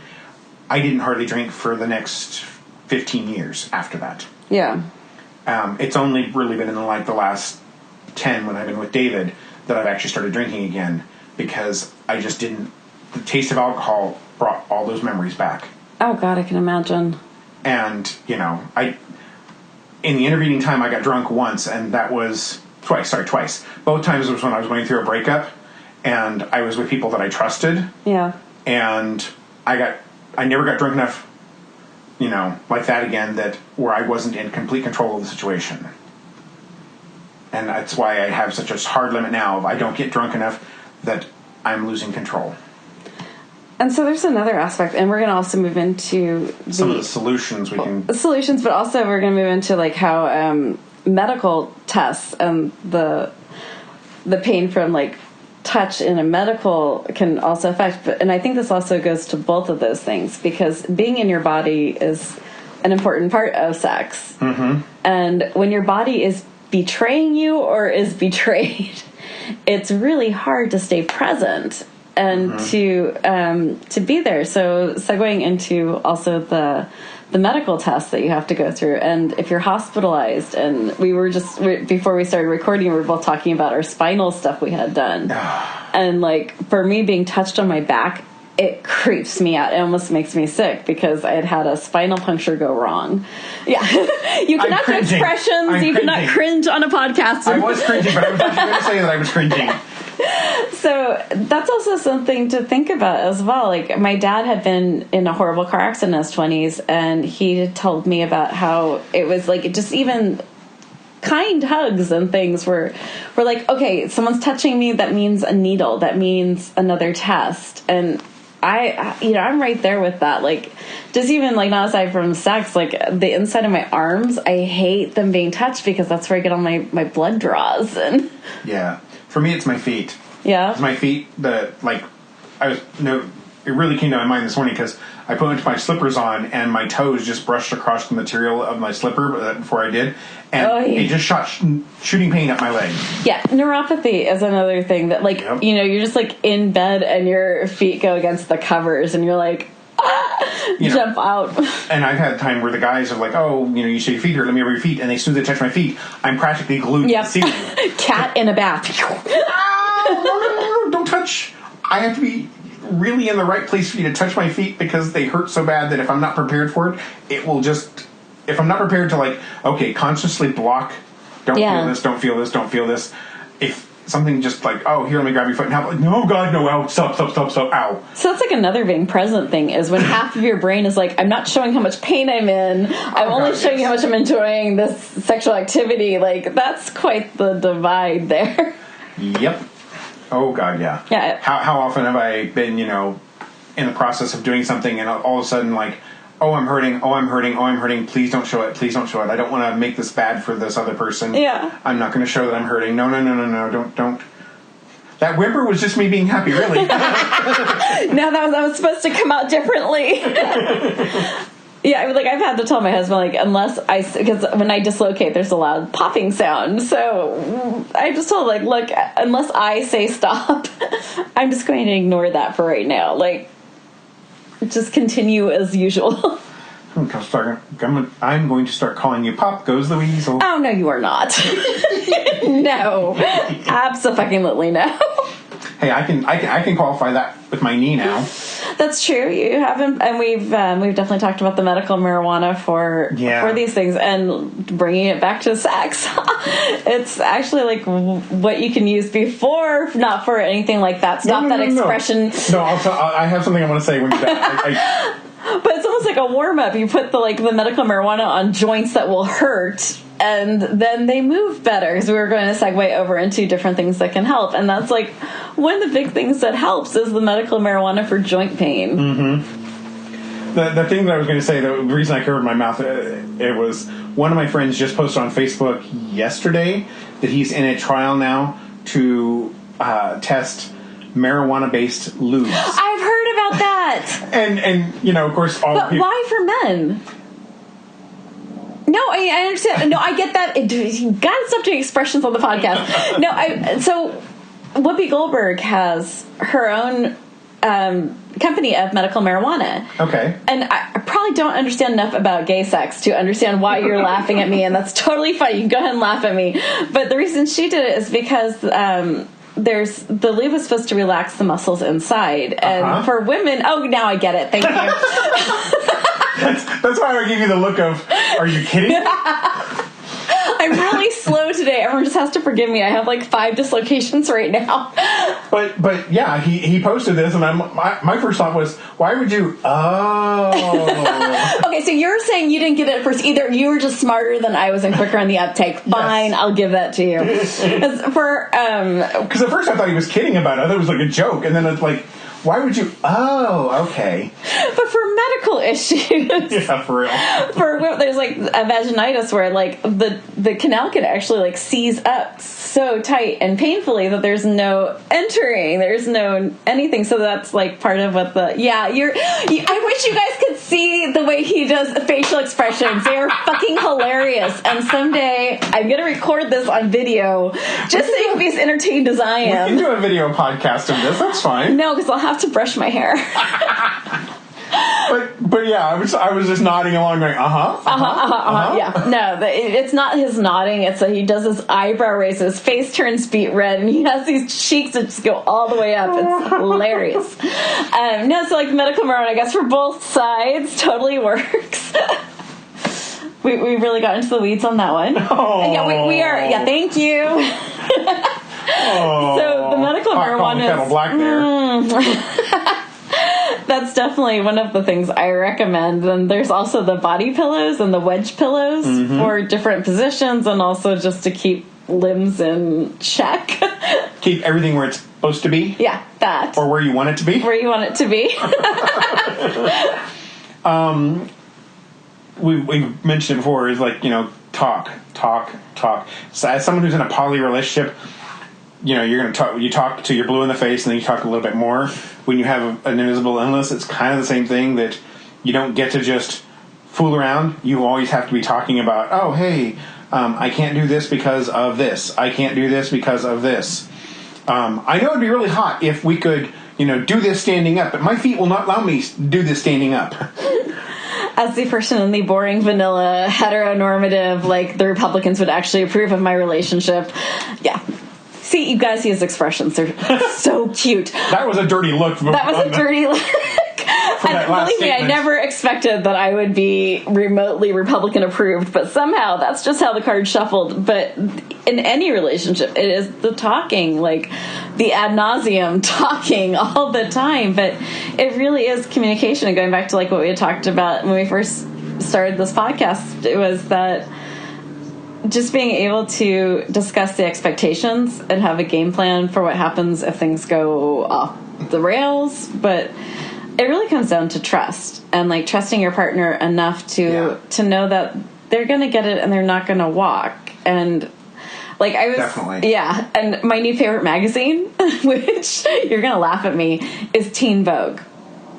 I didn't hardly drink for the next 15 years after that. Yeah. It's only really been in the last 10 when I've been with David that I've actually started drinking again, because I just didn't... The taste of alcohol brought all those memories back. Oh, God, I can imagine. And, in the intervening time, I got drunk once, and that was... Twice. Both times was when I was going through a breakup, and I was with people that I trusted. Yeah. And I never got drunk enough, like that again, where I wasn't in complete control of the situation. And that's why I have such a hard limit now of I don't get drunk enough that I'm losing control. And so there's another aspect, and we're going to also move into some of the solutions we can... Solutions, but also we're going to move into like how medical tests and the pain from like touch in a medical can also affect. And I think this also goes to both of those things, because being in your body is an important part of sex. And when your body is betraying you or is betrayed, it's really hard to stay present. and to be there. So segueing into also the medical tests that you have to go through, and if you're hospitalized, and before we started recording, we were both talking about our spinal stuff we had done. And like for me, being touched on my back, it creeps me out. It almost makes me sick because I had a spinal puncture go wrong. Yeah. You cannot do expressions. You cannot cringe on a podcast. I was cringing, but I was actually going to say that I was cringing. So that's also something to think about as well. Like my dad had been in a horrible car accident in his 20s, and he told me about how it was like just even kind hugs and things were like, okay, someone's touching me, that means a needle, that means another test. And I'm right there with that. Like, just even like not aside from sex, like the inside of my arms, I hate them being touched because that's where I get all my blood draws. And yeah, for me, it's my feet. Yeah, it's my feet that it really came to my mind this morning because I put my slippers on and my toes just brushed across the material of my slipper before I did, and it just shot shooting pain up my leg. Yeah, neuropathy is another thing that you're just like in bed and your feet go against the covers and you're like, jump out. And I've had time where the guys are like, you say your feet hurt, let me rub your feet, and as soon as they touch my feet, I'm practically glued to the ceiling. Cat in a bath. No, don't touch. I have to be really in the right place for you to touch my feet because they hurt so bad that if I'm not prepared for it, it will just, if I'm not prepared to consciously block, don't feel this, don't feel this, don't feel this. If something just like, here, let me grab your foot and help, no, God, no, ow, stop, ow. So that's like another being present thing is when half of your brain is like, I'm not showing how much pain I'm in, I'm only showing you how much I'm enjoying this sexual activity. Like, that's quite the divide there. Yep. Oh, God, yeah. Yeah. How often have I been, in the process of doing something and all of a sudden like, I'm hurting, please don't show it, I don't want to make this bad for this other person. Yeah. I'm not going to show that I'm hurting. No, don't. That whimper was just me being happy, really. No, that was supposed to come out differently. Yeah, I've had to tell my husband, because when I dislocate, there's a loud popping sound. So I just told him, look, unless I say stop, I'm just going to ignore that for right now. Just continue as usual. I'm going to start calling you Pop Goes the Weasel. Oh, no, you are not. No. Abso-fucking-lutely no. Hey, I can qualify that with my knee now. That's true. You haven't, and we've definitely talked about the medical marijuana for these things, and bringing it back to sex. It's actually what you can use before, not for anything like that. Stop that expression. No, I have something I want to say when you're done. But it's almost like a warm up. You put the medical marijuana on joints that will hurt, and then they move better. Because we were going to segue over into different things that can help, and that's one of the big things that helps is the medical marijuana for joint pain. Mm-hmm. The thing that I was going to say, the reason I covered my mouth, it was one of my friends just posted on Facebook yesterday that he's in a trial now to test marijuana-based lubes. I've heard about that. And of course, But why for men? No, I understand. No, I get that. You got to stop doing expressions on the podcast. No, so Whoopi Goldberg has her own company of medical marijuana. Okay. And I probably don't understand enough about gay sex to understand why you're laughing at me, and that's totally fine. You can go ahead and laugh at me. But the reason she did it is because the lube is supposed to relax the muscles inside, and for women, now I get it. Thank you. That's why I gave you the look of, are you kidding? I'm really slow today. Everyone just has to forgive me. I have 5 dislocations right now. But yeah, he posted this, and my first thought was, why would you? Oh. Okay, so you're saying you didn't get it at first. Either you were just smarter than I was and quicker on the uptake. Fine, yes. I'll give that to you. Because at first I thought he was kidding about it. I thought it was a joke, and then it's why would you? Oh, okay. But for medical issues, yeah, for real. There's a vaginitis where the canal can actually seize up so tight and painfully that there's no entering, there's no anything. So that's like part of what I wish you guys could see the way he does facial expressions. They are fucking hilarious. And someday I'm going to record this on video just so you can be as entertained as I am. We can do a video podcast of this. That's fine. No, because I'll have to brush my hair. But yeah, I was just nodding along, going Yeah, no, it's not his nodding. It's that he does his eyebrow raise, his face turns beet red, and he has these cheeks that just go all the way up. It's hilarious. No, so like medical marijuana, I guess for both sides, totally works. We really got into the weeds on that one. Oh. Yeah, we are. Yeah, thank you. So the medical marijuana kettle black there. That's definitely one of the things I recommend. And there's also the body pillows and the wedge pillows for different positions, and also just to keep limbs in check. Keep everything where it's supposed to be? Yeah, that. Or where you want it to be? Where you want it to be. We mentioned it before, is like, talk. So as someone who's in a poly relationship, you're going to talk. You talk till you're blue in the face, and then you talk a little bit more. When you have an invisible illness, it's kind of the same thing, that you don't get to just fool around. You always have to be talking about, oh, hey, I can't do this because of this. I can't do this because of this. I know it'd be really hot if we could, do this standing up, but my feet will not allow me to do this standing up. As the person in the boring, vanilla, heteronormative, like the Republicans would actually approve of my relationship. Yeah. See, you guys see his expressions. They're so cute. That was a dirty look. That was a dirty look. Believe me, I never expected that I would be remotely Republican approved, but somehow that's just how the cards shuffled. But in any relationship, it is the talking, like the ad nauseum talking all the time. But it really is communication. And going back to like what we had talked about when we first started this podcast, it was that just being able to discuss the expectations and have a game plan for what happens if things go off the rails. But it really comes down to trust, and like trusting your partner enough to know that they're going to get it and they're not going to walk. And like I was, definitely. Yeah. And my new favorite magazine, which you're going to laugh at me, is Teen Vogue.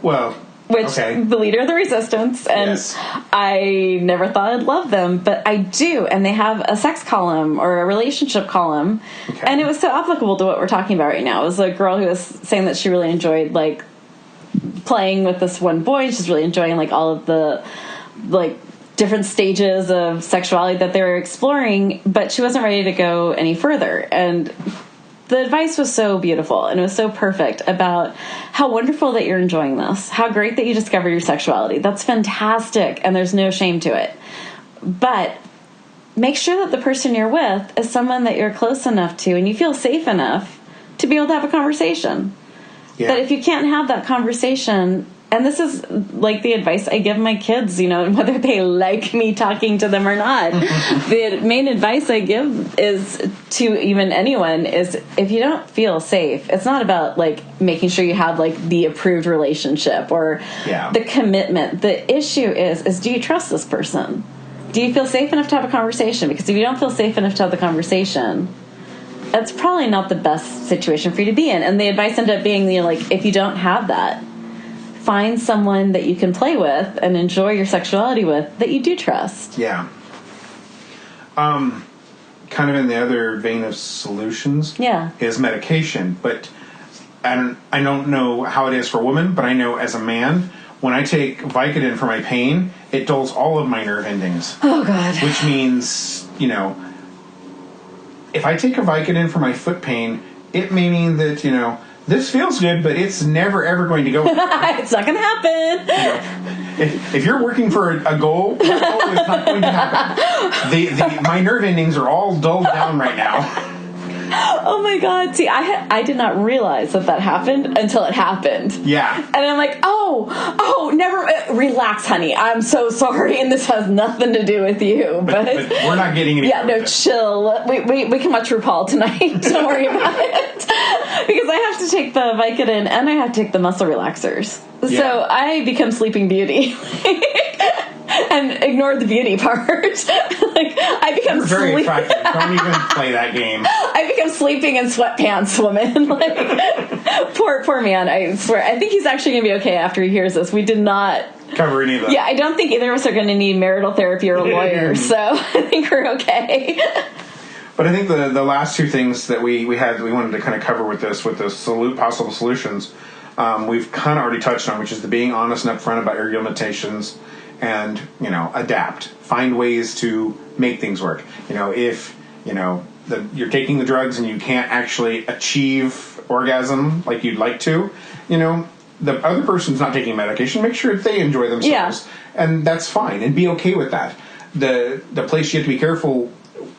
Well, the leader of the resistance, and yes. I never thought I'd love them, but I do, and they have a sex column or a relationship column, and it was so applicable to what we're talking about right now. It was a girl who was saying that she really enjoyed like playing with this one boy. She's really enjoying like all of the like different stages of sexuality that they were exploring, but she wasn't ready to go any further. And the advice was so beautiful, and it was so perfect about how wonderful that you're enjoying this, how great that you discovered your sexuality. That's fantastic, and there's no shame to it. But make sure that the person you're with is someone that you're close enough to and you feel safe enough to be able to have a conversation. Yeah. That if you can't have that conversation, and this is like the advice I give my kids, whether they like me talking to them or not. The main advice I give is to even anyone is if you don't feel safe, it's not about like making sure you have like the approved relationship or the commitment. The issue is do you trust this person? Do you feel safe enough to have a conversation? Because if you don't feel safe enough to have the conversation, that's probably not the best situation for you to be in. And the advice ended up being, like, if you don't have that, find someone that you can play with and enjoy your sexuality with that you do trust. Yeah. Kind of in the other vein of solutions is medication. But I don't know how it is for women, but I know as a man, when I take Vicodin for my pain, it dulls all of my nerve endings. Oh, God. Which means, if I take a Vicodin for my foot pain, it may mean that, this feels good, but it's never, ever going to go. It's not going to happen. If you're working for a goal, that goal is not going to happen. My nerve endings are all dulled down right now. Oh my God. See, I did not realize that happened until it happened. Yeah. And I'm like, never, relax, honey. I'm so sorry. And this has nothing to do with you. But we're not getting any. Yeah, no, chill. We can watch RuPaul tonight. Don't worry about it. Because I have to take the Vicodin and I have to take the muscle relaxers. Yeah. So I become Sleeping Beauty. and ignore the beauty part. Like I become You're very attractive. Don't even play that game. I become sleeping in sweatpants woman. Like poor man. I swear. I think he's actually gonna be okay after he hears this. We did not cover any of that. Yeah, I don't think either of us are going to need marital therapy or a lawyer. So I think we're okay. But I think the last two things that we wanted to kind of cover with the possible solutions, we've kind of already touched on, which is the being honest and upfront about your limitations, and adapt, find ways to make things work. If you're taking the drugs and you can't actually achieve orgasm like you'd like to, the other person's not taking medication, make sure they enjoy themselves, and that's fine, and be okay with that. The place you have to be careful,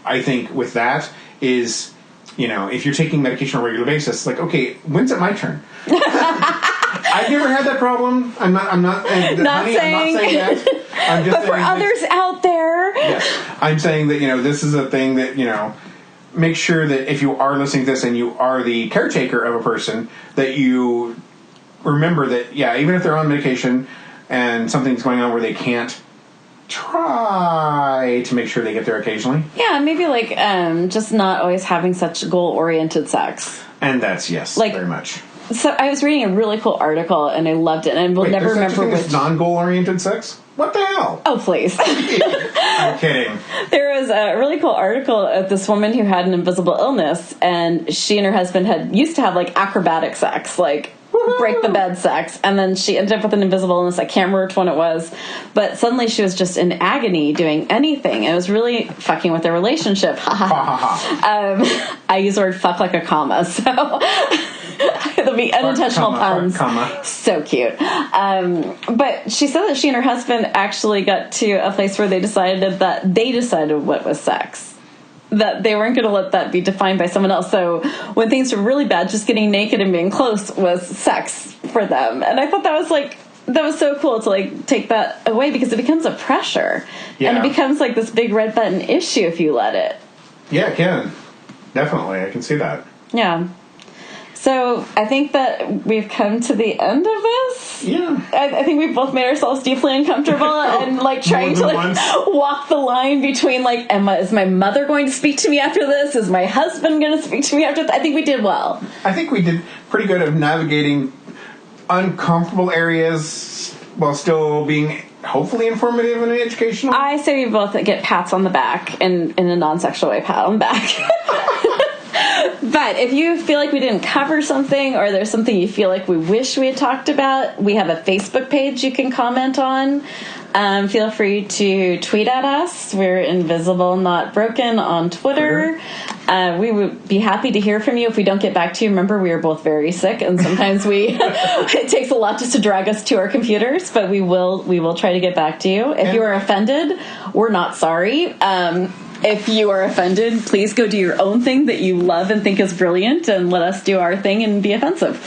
I think, with that is, if you're taking medication on a regular basis, like, okay, when's it my turn? I've never had that problem. I'm not saying that. I'm just but for others out there, yes, I'm saying that this is a thing that make sure that if you are listening to this and you are the caretaker of a person, that you remember that, even if they're on medication and something's going on where they can't, try to make sure they get there occasionally. Yeah, maybe like just not always having such goal-oriented sex. And that's, very much. So I was reading a really cool article and I loved it, and we'll never remember which. Non-goal-oriented sex? What the hell? Oh, please. I'm kidding. There was a really cool article of this woman who had an invisible illness, and she and her husband used to have like acrobatic sex, like break the bed sex, and then she ended up with an invisible illness. I can't remember which one it was, but suddenly she was just in agony doing anything. It was really fucking with their relationship. I use the word fuck like a comma, so there'll be unintentional puns. So cute. But she said that she and her husband actually got to a place where they decided what was sex. That they weren't going to let that be defined by someone else. So when things were really bad, just getting naked and being close was sex for them. And I thought that was so cool to like take that away, because it becomes a pressure. Yeah. And it becomes like this big red button issue if you let it. Yeah, it can. Definitely. I can see that. Yeah. So I think that we've come to the end of this. Yeah. I think we've both made ourselves deeply uncomfortable and like trying to like walk the line between like, is my mother going to speak to me after this? Is my husband going to speak to me after this? I think we did well. I think we did pretty good of navigating uncomfortable areas while still being hopefully informative and educational. I say we both get pats on the back in a non-sexual way, pat on the back. But if you feel like we didn't cover something, or there's something you feel like we wish we had talked about, we have a Facebook page you can comment on. Feel free to tweet at us. We're Invisible Not Broken on Twitter. We would be happy to hear from you. If we don't get back to you, remember we are both very sick, and sometimes it takes a lot just to drag us to our computers, but we will try to get back to you. If you are offended, we're not sorry. If you are offended, please go do your own thing that you love and think is brilliant, and let us do our thing and be offensive.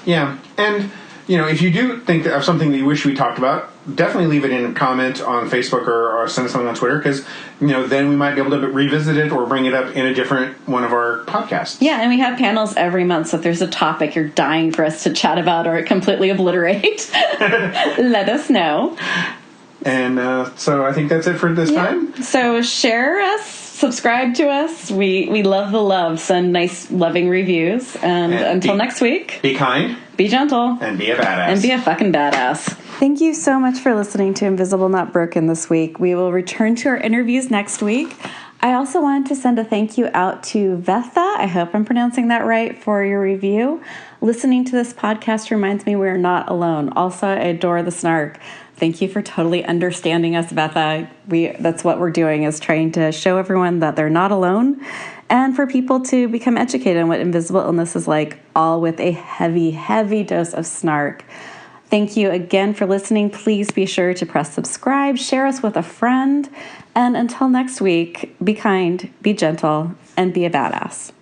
Yeah, and if you do think of something that you wish we talked about, definitely leave it in a comment on Facebook or send us something on Twitter, because then we might be able to revisit it or bring it up in a different one of our podcasts. Yeah, and we have panels every month, so if there's a topic you're dying for us to chat about or completely obliterate, let us know. And so I think that's it for this time. So share us, subscribe to us. We love the love. Send nice, loving reviews. And until next week, be kind, be gentle, and be a badass. And be a fucking badass. Thank you so much for listening to Invisible Not Broken this week. We will return to our interviews next week. I also wanted to send a thank you out to Vetha. I hope I'm pronouncing that right, for your review. Listening to this podcast reminds me we're not alone. Also, I adore the snark. Thank you for totally understanding us, Vetha. That's what we're doing, is trying to show everyone that they're not alone, and for people to become educated on what invisible illness is like, all with a heavy, heavy dose of snark. Thank you again for listening. Please be sure to press subscribe, share us with a friend, and until next week, be kind, be gentle, and be a badass.